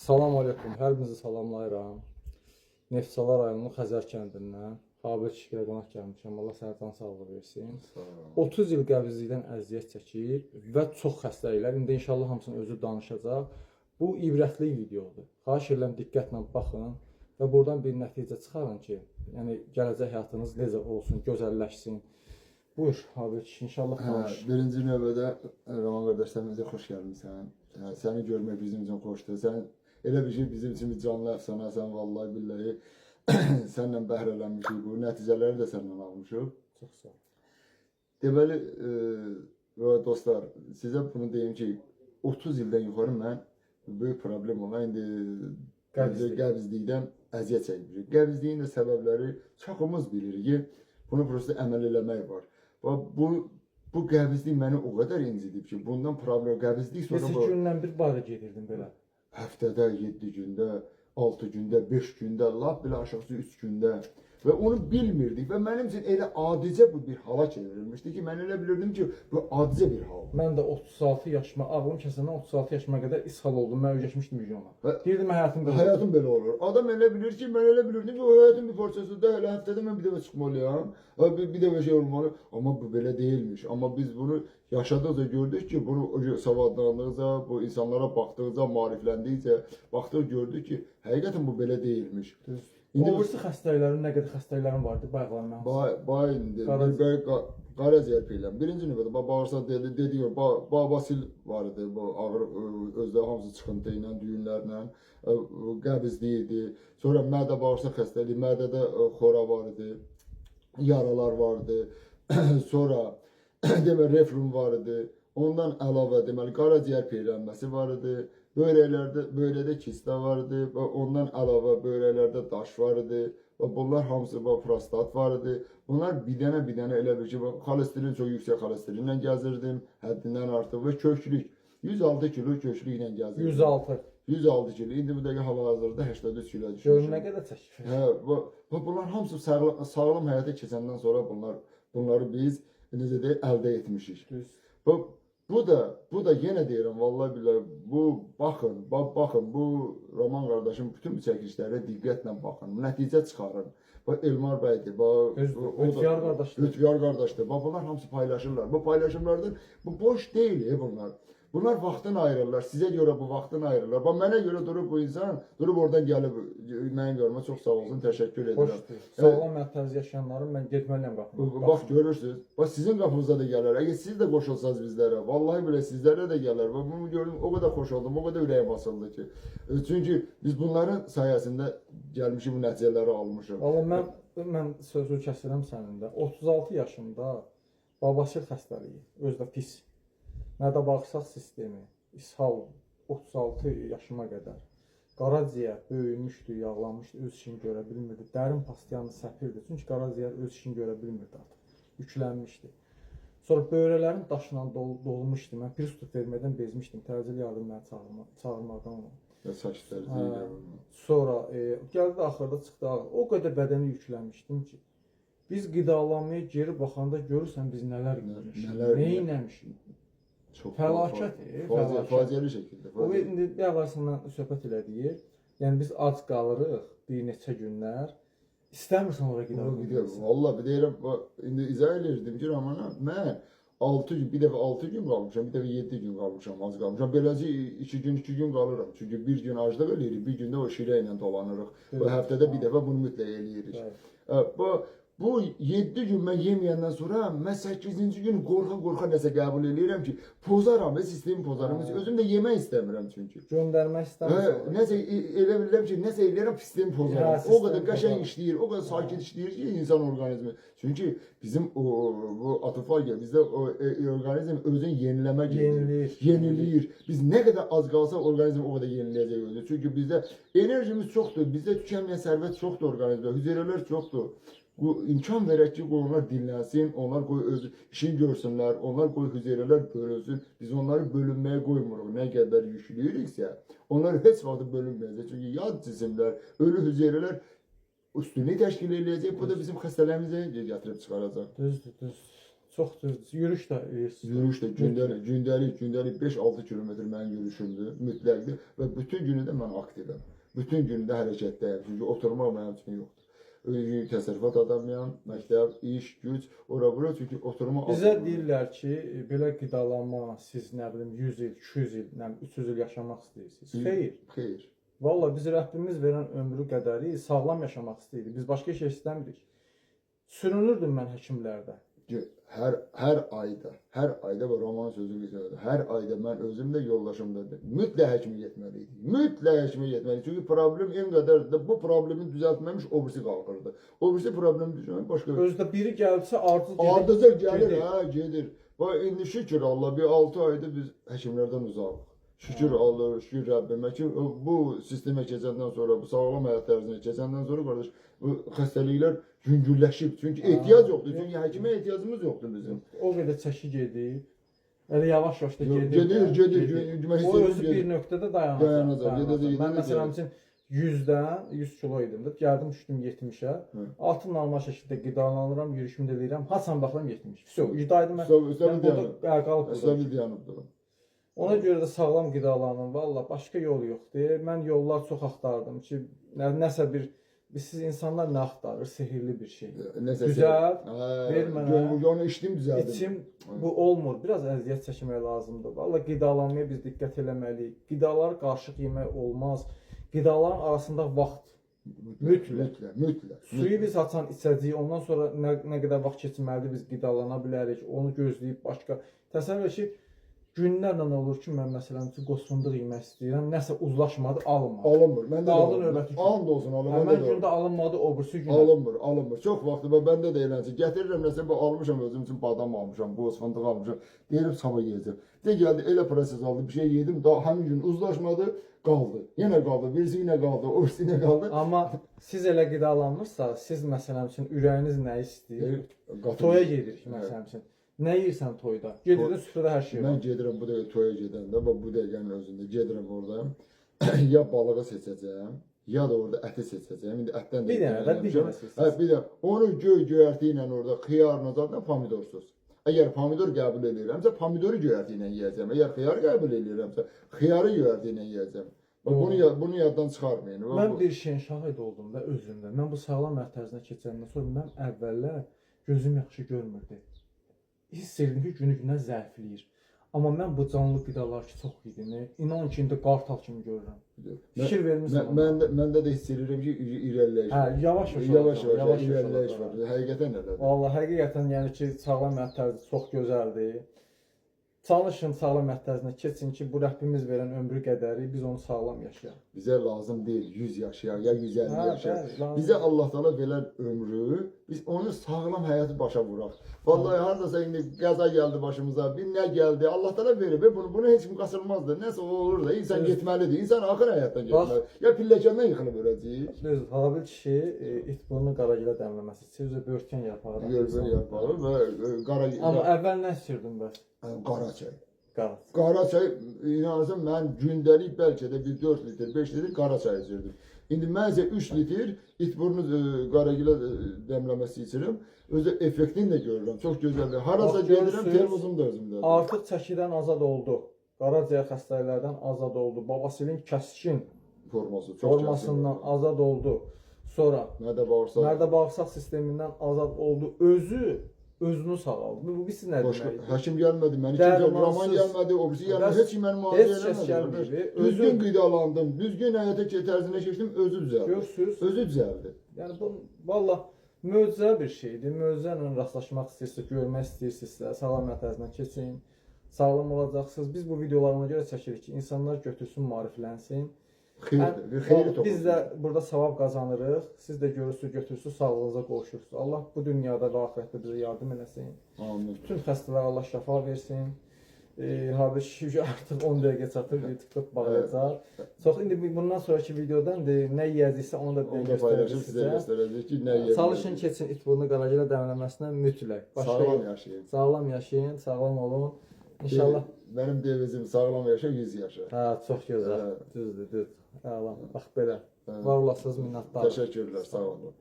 Salam aleykum, hər birinizi salamlayıram. Neftçala rayonunun Xəzər kəndindən Habir Şişkilə qonaq gəlmişəm. Allah səhərdən sağlığı versin. 30 il qəbizlikdən əziyyət çəkir və çox xəstəliklər. İndi inşallah hamısını özü danışacaq. Bu ibrətli videodur. Xahiş edirəm diqqətlə baxın və buradan bir nəticə çıxarın ki, yəni gələcək həyatınız necə olsun, gözəlləşsin. Buyur Habir Şişki, inşallah danış. Birinci növbədə Roman qardaş, sən bizə xoş gəlmisən. Səni görmək bizim üçün xoşdur. Sən elə bir şey bizim üçün bir canlı əfsanəsən, vallahi billahi. Səndən bəhrələnmişik bu. Nəticələri də səndən almışıq. Çox sağ ol. Deməli, dostlar, sizə bunu deyim ki, 30 ildən yuxarı mən böyük problem olan indi qəbizlikdən əziyyət çəkmişik. Qəbizliyin də səbəbləri çoxumuz bilirik ki, bunu prosta əməl eləmək var. Bu qəbizlik məni o qədər incidib ki, bundan problem qəbizlik sonra... Neçə gündən bir bara gedirdin belə? Həftədə, 7 gündə, 6 gündə, 5 gündə, lap belə aşağısı 3 gündə və onu bilmirdik və mənim üçün elə adicə bu bir hala çevrilmişdi ki, mən elə bilirdim ki, bu adicə bir hal. Mən də 36 yaşıma, ağlım kəsəndən 36 yaşıma qədər ishal oldum, mən öyrəşmişdim milyona. Deyirdim həyatım belə olur. Həyatım belə olur. Adam elə bilir ki, mən elə bilirdim ki, o həyatın bir parçasıdır, elə həftədə mən bir dəfə çıxmalıyam, bir dəfə şey olmalı. Amma bu belə deyilmiş. Amma biz bunu yaşadıqca gördük ki, bunu savadlandıqca, bu insanlara baxdıqca, maarifləndikcə, baxdıq gördük ki, həqiqətən bu belə deyilmiş. İndi bu xəstəliklərin nə qədər xəstəliklərin vardı, bayaqlar indi qaraciyər peylə. Birinci növbədə bağırsaq dediyi basil var idi, bu ağır özdə hamısı çıxıntı ilə, düyünlərlə, qəbizlik idi. Sonra mədə bağırsaq xəstəliyi, mədədə xora var idi, yaralar vardı. Sonra deməli reflum var idi. Ondan əlavə deməli qaraciyər peylənməsi var idi. Böyrədə kistə var idi və ondan əlavə böyrələrdə daş var idi və bunlar hamısı prostat var idi. Bunlar bir dənə elə bir ki, xolesterin çox yüksək xolesterinlə gəzirdim, həddindən artıq və köklük, 106 kilo köklüklə gəzirdim. 106 kilo, indi bu dəqiqə hal-hazırda 83 kilo düşmüşüm. Görün nə qədər çəkir. Bunlar hamısı sağlam həyata keçəndən sonra bunları biz necə deyək, əldə etmişik. Bu da yenə deyirəm, vallahi billahi, baxın, bu Roman qardaşın bütün bu çəkilişlərə diqqətlə baxın, nəticə çıxarın. Elmar bəydir, Lütfiyar qardaşdır, bunlar hamısı paylaşırlar. Bu paylaşımlardan, bu boş deyil bunlar. Bunlar vaxtını ayırırlar, sizə görə bu vaxtını ayırırlar. Mənə görə durub bu insan, durub oradan gəlib, mənim görmə, çox sağ olsun, təşəkkür edirəm. Xoşdur. Sağlam mərtəz yaşayanların mən getməliyəm qapımda. Bax, görürsünüz, sizin qapınıza da gələr. Əgər siz də qoşulsanız bizlərə, vallahi belə sizlərə də gələr. Bunu gördüm, o qədər xoş oldum, o qədər ürəyim basıldı ki. Çünki biz bunların sayəsində gəlmişik, bu nəticələri almışıq. Valla mən sözü kəsirəm sənin də. 36 yaşımda babasir xəstəliyi, özdə pis. Mədə bağırsaq sistemi, ishal 36 yaşıma qədər. Qaraciyər böyümüşdü, yağlanmışdı, öz işini görə bilmirdi. Dərin pastiyanı səpirdi, çünki qaraciyər öz işini görə bilmirdi artıq. Yüklənmişdi. Sonra böyrələrin daşla dolmuşdu. Mən prisutuf vermədən bezmişdim. Təcil yardım məni çağırmadan onu. Sonra gəldi axırda çıxdı ağır. O qədər bədəni yüklənmişdim ki, biz qidalanmaya geri baxanda görürsən biz nələr görmüşük, nə eləmişik. Fəlakət, faciəli şəkildə. O indi əvvəlsindən söhbət elədik. Yəni biz ac qalırıq bir neçə günlər. İstəmirsən ora gedək. Vallahi bir deyirəm, indi izah edirdim ki, Ramana, mən 6 gün, bir dəfə 6 gün qalmışam, bir dəfə 7 gün qalmışam, az qalmışam. Beləcə 2 gün qalıram. Çünki bir gün aclıq eləyirik, bir gündə o şirə ilə dolanırıq. Bu həftədə bir dəfə bunu mütləq eləyirik. Bu 7 gün mən yeməyəndən sonra mən 8-ci gün qorxa nəsə qəbul edirəm ki, pozaram, sistemi pozaram. Özüm də yemək istəmirəm çünki. Göndərmək istəmirəm. Nəsə elə bilirəm ki, nəsə eləyirəm, sistemi pozaram. O qədər qəşəng işləyir, o qədər sakit işləyir ki, insan orqanizmi. Çünki bizim bu atofagiya, bizdə orqanizm özünü yeniləmə gedir. Yeniləyir. Biz nə qədər az qalsa orqanizm o qədər yeniləyəcək özünü. Çünki bizdə enerjimiz çoxdur, bizdə tükənməyən sərvət çoxdur orqanizmdə, hüceyrələr çoxdur. Bu imkan verək ki, onlar dinlənsin, onlar qoy öz işini görsünlər, onlar qoy hüceyrələr bölünsün. Biz onları bölünməyə qoymuruq. Nə qədər yükləyiriksə, onlar heç vaxt bölünməyəcək. Çünki yad cisimlər, ölü hüceyrələr üstünlüyü təşkil edəcək. Bu da bizim xəstələrimizi gətirib çıxaracaq. Düzdür. Çox düzdür. Yürüyüş də Yürüyüş də gündəlik 5-6 kilometr mənim yürüyüşümdür, mütləqdir və bütün günü də mən aktivəm. Bütün günü də hərəkətdəyəm. Çünki oturmaq mənim üçün yoxdur. Təsərrüfat adamıyam, məktəb, iş, güc, ora-bura, çünki oturma... Bizə deyirlər ki, belə qidalanma, siz nə bilim 100 il, 200 il, nə bilim 300 il yaşamaq istəyirsiniz. Xeyr. Xeyr. Valla biz Rəbbimiz verən ömrü qədəri sağlam yaşamaq istəyirik. Biz başqa şey istəmirik. Sürünürdüm mən həkimlərdə. Hər ayda bu roman sözü güzəldir. Hər ayda mən özüm də yoldaşım da mütləq həkimə getməliydik. Mütləq həkimə getməliydik. Çünki problem en qədər də bu problemi düzəltməmiş o birisi qalxırdı. O birisi problemi düzəltməmiş başqa. Özdə biri gəlsə ardıcıl gəlir, hə, gedir. Və indi şükür Allah bir 6 ayda biz həkimlərdən uzağıq. Şükür Allah, şükür Rəbbimə ki, bu sistemə keçəndən sonra, bu sağlam həyat tərzinə keçəndən sonra qardaş, bu xəstəliklər yüngülləşib. Çünki ehtiyac yoxdur. Çünki həkimə ehtiyacımız yoxdur bizim. O qədər çəki gedir. Elə yavaş-yavaş da gedir. O özü bir nöqtədə dayanacaq. Mən məsələn üçün 100-dən 100 kilo idim də, gəldim düşdüm 70-ə. Artıq normal şəkildə qidalanıram, yürüyüşümü də edirəm. Haçan baxıram 70. Vəsə, idaydım mən. Qalıb. Ona görə də sağlam qidalanın, valla başqa yol yoxdur. Mən yollar çox axtardım ki, nəsə bir siz insanlar nə axtarır? Sehirli bir şey. Düzəl, ver mənə. Onu içdim düzəldim. İçim bu olmur. Biraz əziyyət çəkmək lazımdır. Valla qidalanmaya biz diqqət eləməliyik. Qidaları qarışıq yemək olmaz. Qidaların arasında vaxt mütləq. Suyu biz açan içəcəyik, ondan sonra nə qədər vaxt keçməlidir biz qidalana bilərik. Onu gözləyib başqa. Təsəvvür ki, günlərlə olur ki, mən məsələn qoz fındıq yemək istəyirəm, nəsə uzlaşmadı, alınmadı. Alınmır. Məndə qaldı növbəti gün. And olsun, alınmadı. Mən gündə alınmadı, o birisi gün. Alınmır. Çox vaxtı məndə də eləncə. Gətirirəm nəsə, almışam özüm üçün badam almışam, qoz fındıq almışam. Deyirəm sabah yeyəcəm. Gəldi elə proses aldı, bir şey yedim, daha həmin gün uzlaşmadı, qaldı. Yenə qaldı, birisi yenə qaldı, o birisi yenə qaldı. Amma siz elə qidalanmırsa, siz məsələn üçün ürəyiniz nə istəyir? Toya gedirik məsələn üçün. Nə yeyirsən toyda? Gedirsən süfrədə hər şey var. Mən gedirəm bu dəqiqə toya gedəndə, bu dəqiqənin özündə gedirəm orada. Ya balığı seçəcəm, ya da orada əti seçəcəm. İndi ətdən də bir dənə seçəcəm. Hə, bir də onu göyərti ilə orada xiyarla zaten pomidorsuz. Əgər pomidor qəbul edirəmsə, pomidoru göyərti ilə yeyəcəm. Əgər xiyar qəbul edirəmsə, xiyarı göyərti ilə yeyəcəm. Bunu yaddan çıxarmayın. Mən bir şeyin şahid oldum da özümdə. Mən bu sağlam həyat tərzinə keçəndən sonra mən əvvəllər gözüm yaxşı görmürdü. Hiss edirdim ki, günü-günə zəifləyir. Amma mən bu canlı qidalar ki, çox yediyini, inan ki, indi qartal kimi görürəm. Fikir vermirsən. Məndə də hiss edirəm ki, irəliləyiş var. Hə, yavaş-yavaş irəliləyiş var. Həqiqətən elədir. Vallahi həqiqətən yəni ki, sağlam həyat tərzi çox gözəldir. Çalışın sağlam həyat tərzinə keçin ki, bu Rəbbimiz verən ömrü qədəri biz onu sağlam yaşayaq. Bizə lazım deyil 100 yaşayaq ya 150 yaşayaq. Bizə Allah Taala verən ömrü, biz onu sağlam həyatı başa vuraq. Vallahi hardasa indi qəza gəldi başımıza, bir nə gəldi, Allah Taala verib, bunu heç kim qaçırmazdı. Nəsə olur da, insan getməlidir. İnsan axır həyatdan getməlidir. Ya pilləkəndən yıxılıb öləcək. Düz, Habil kişi it burnu qaragilə dəmləməsi istəyir, özü börtkən yarpağı. Börtkən yarpağı və qaragilə. Amma əvvəl nə istəyirdin bəs? Qara çay. Qara çay, inanırsan mən gündəlik bəlkə də bir 4 litr, 5 litr qara çay içirdim. İndi mən isə 3 litr itburnu qaragilə dəmləməsi içirəm. Özü effektini də görürəm. Çox gözəldir. Harasa gedirəm, termosum da özümdədir. Artıq çəkidən azad oldu. Qaraciyər xəstəliklərdən azad oldu. Babasilin kəskin formasından azad oldu. Sonra mədə bağırsaq sistemindən azad oldu. Özünü sağaldı. Bu birisi nə deməkdir? Həkim gəlmədi, məni kimsə Raman gəlmədi, o birisi gəlmədi, heç kim məni müalicə eləmədi. Düzgün qidalandım, düzgün həyata tərzinə keçdim, özü düzəldi. Özü düzəldi. Yəni bu valla möcüzə bir şeydir. Möcüzə ilə rastlaşmaq istəyirsə, görmək istəyirsinizsə, sağlam həyat tərzinə keçin. Sağlam olacaqsınız. Biz bu videoları ona görə çəkirik ki, insanlar götürsün, maariflənsin. Biz də burada savab qazanırıq. Siz də görürsünüz, götürürsünüz, sağlığınıza qovuşursunuz. Allah bu dünyada və axirətdə bizə yardım eləsin. Amin. Bütün xəstələrə Allah şəfa versin. Habil kişi artıq 10 dəqiqə çatır, TikTok bağlayacaq. Çox indi bundan sonraki videodan nə yeyəcəksə onu da göstərəcək ki, nə yeyəcək. Çalışın keçin itburnu qaragilə dəmləməsinə mütləq. Sağlam yaşayın. Sağlam yaşayın, sağlam olun. İnşallah. Mənim devizim sağlam yaşa, 100 yaşa. Hə, çox gözəl. Düzdür, düz. Əla. Bax belə. Var olasınız, minnətdarım. Təşəkkürlər, sağ olun.